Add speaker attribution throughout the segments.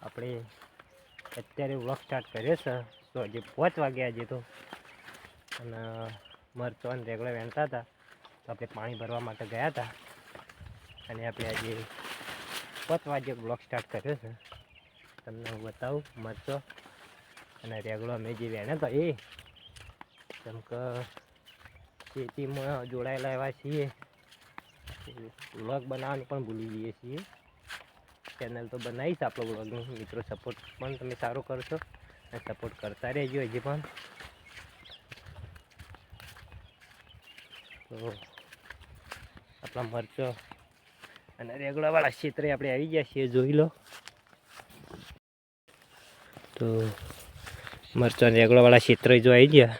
Speaker 1: આપણે અત્યારે vlog start કર્યો છે તો હજી 5 વાગ્યા હજી તો અને મરચો અને રેગડા વેણતા હતા તો આપણે પાણી ભરવા માટે ગયા હતા અને આપણે આજે 5 વાગ્યે વ્લોગ સ્ટાર્ટ કર્યો છે. તમને હું બતાવું મરચો અને રેગડો અમે જે વેણ્યા હતા એ કેમ કે ખેતીમાં જોડાયેલા એવા છીએ વ્લોગ બનાવવાનું પણ ભૂલી જઈએ છીએ. ચેનલ તો બનાવીશ આપણો વ્લોગનું મિત્રો સપોર્ટ પણ તમે સારો કરશો અને સપોર્ટ કરતા રહેજો હજી પણ. તો આપણા મરચો અને રેગડાવાળા ક્ષેત્રે આપણે આવી ગયા છીએ, જોઈ લો. તો મરચો અને રેગડાવાળા ક્ષેત્રે જો આવી ગયા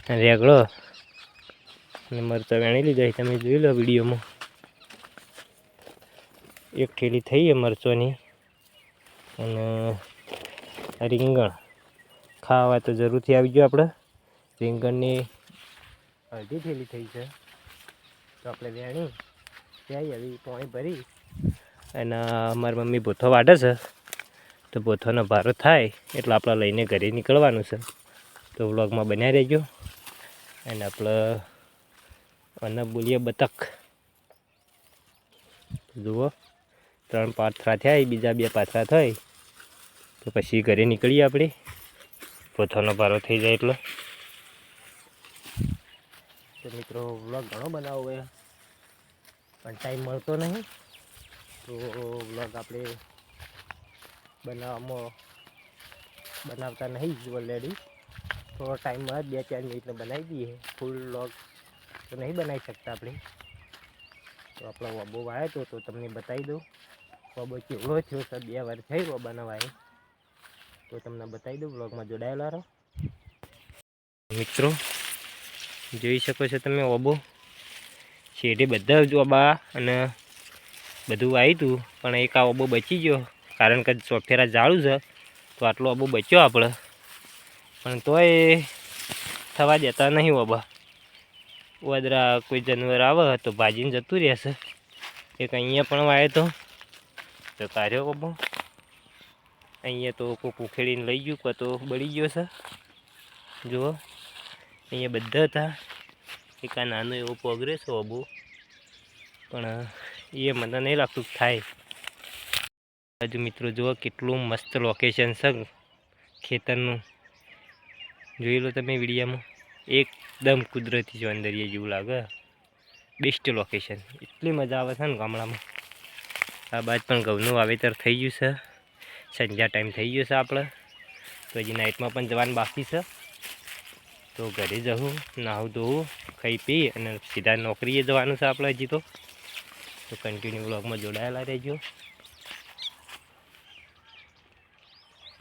Speaker 1: અને રેગડો અને મરચો વેણી લીધા તમે જોઈ લો વિડીયોમાં. એક થેલી થઈ છે મરચોની અને રીંગણ ખાવા તો જરૂરથી આવી ગયો. આપણે રીંગણની અડધી થેલી થઈ છે તો આપણે વેણી ત્યાં આવી પાણી ભરી અને મારી મમ્મી ભૂથો વાઢે છે તો ભૂથોનો ભારો થાય એટલે આપણે લઈને ઘરે નીકળવાનું છે. તો વ્લોગમાં બન્યા રહેજો અને આપણે બોલીએ બતક જુઓ. 3 પાથરા થયા, બીજા 2 પાથરા થાય તો પછી ઘરે નીકળીએ આપણે. પોથાનો ભારો થઈ જાય એટલે. તો મિત્રો વ્લોગ ઘણો બનાવવો હોય પણ ટાઈમ મળતો નહીં તો વ્લોગ આપણે બનાવતા નહીં જ ઓલરેડી. થોડો ટાઈમમાં 2-4 મિનિટનો બનાવી દઈએ. ફૂલ વ્લોગ તો નહીં બનાવી શકતા આપણે. તો આપણો વબો વાયો તો તમને બતાવી દઉં. વબો કેવડો થયો છે, 2 વાર થઈ વબાના વાય તો તમને બતાવી દઉં. વ્લોગમાં જોડાયેલા રહો મિત્રો. જોઈ શકો છો તમે ઓબો શેઢે બધા જ ઓબા અને બધું આવ્યું હતું પણ એક આ ઓબો બચી ગયો કારણ કે ચોફેરા જાળું છે તો આટલો ઓબો બચ્યો આપણે. પણ તોય થવા દેતા નહીં ઓબા. વાદરા કોઈ જાનવર આવે તો ભાજીને જતું રહેશે. એક અહીંયા પણ વાયો તો કાઢ્યો ઓબો. અહીંયા તો કોક ઉખેડીને લઈ ગયું કાં તો બળી ગયો છે. જુઓ અહીંયા બધા હતા. એક આ નાનો એવો પગરે છે ઓબો પણ એ મને નહીં લાગતું થાય. હજુ મિત્રો જુઓ કેટલું મસ્ત લોકેશન છે ખેતરનું. જોઈ લો તમે વિડીયોમાં. એકદમ કુદરતી સૌંદર્ય જેવું લાગે. Best location. એટલી મજા આવે છે ને ગામડામાં. આ બાદ પણ ઘઉંનું વાવેતર થઈ ગયું છે. સંધ્યા ટાઈમ થઈ ગયો છે આપણે. તો હજી નાઇટમાં પણ જવાનું બાકી છે. તો ઘરે જવું, નાહું ધોવું, ખાઈ પી અને સીધા નોકરીએ જવાનું છે આપણે હજી તો. તો કન્ટિન્યુ વ્લોગમાં જોડાયેલા રહેજો.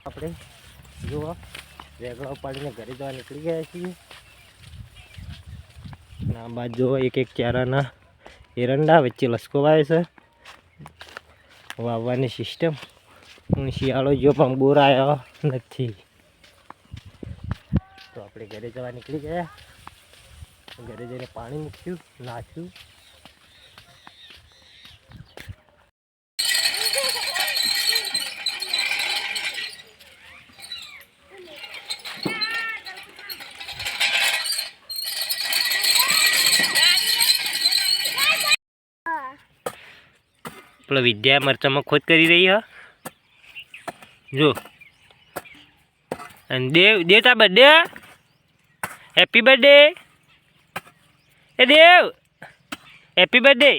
Speaker 1: આપણે જુઓ રેગડો પાડીને ઘરે જવા નીકળી ગયા છીએ. અને આ બાદ જુઓ એક ક્યારાના એરંડા વચ્ચે લસકો વાવે છે. વાવવાની સિસ્ટમ હું શિયાળો જો પણ બોર આવ્યો નથી. તો આપણે ઘરે જવા નીકળી ગયા. ઘરે જઈને પાણી મૂક્યું, નાખ્યું. પેલો વિદ્યા મરચામાં ખોદ કરી રહી હ જો. અને દેવ તા બર્થડે. હેપી બર્થડે એ દેવ. Happy birthday.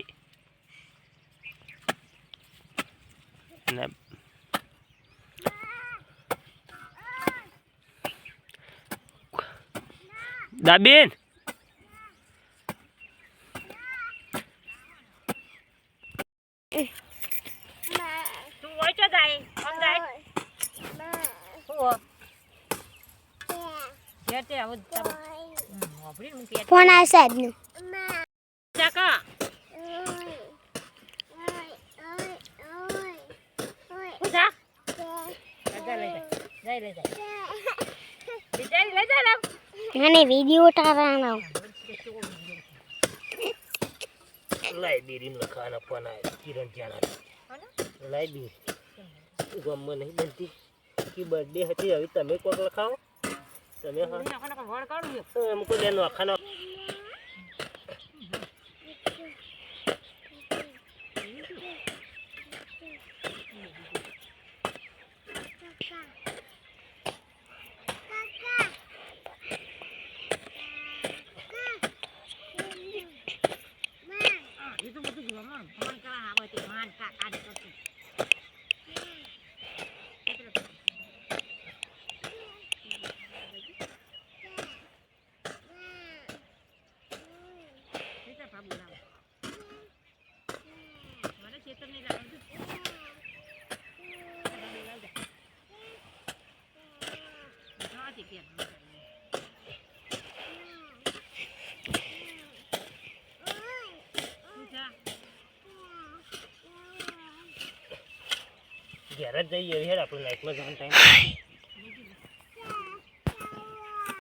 Speaker 1: દાબેન તું હોય તો જાય આમ જાય
Speaker 2: ફોન આ સાહેબ નું
Speaker 1: ચાકા
Speaker 2: અને વિડિયો ઉતારવાનો
Speaker 1: લાઇબ્રેરી લખાના ફોન આવે કિરણ જાના લાઇબ્રેરી ગામમાં નહીં બનતી કે બર્થડે હતી હવે તમે કોક લખાવો તમે હા એમ કોઈ લે નોખાનો ઘેર જ જઈએ હેડ આપણે નાઇટમાં જવાનો ટાઈમ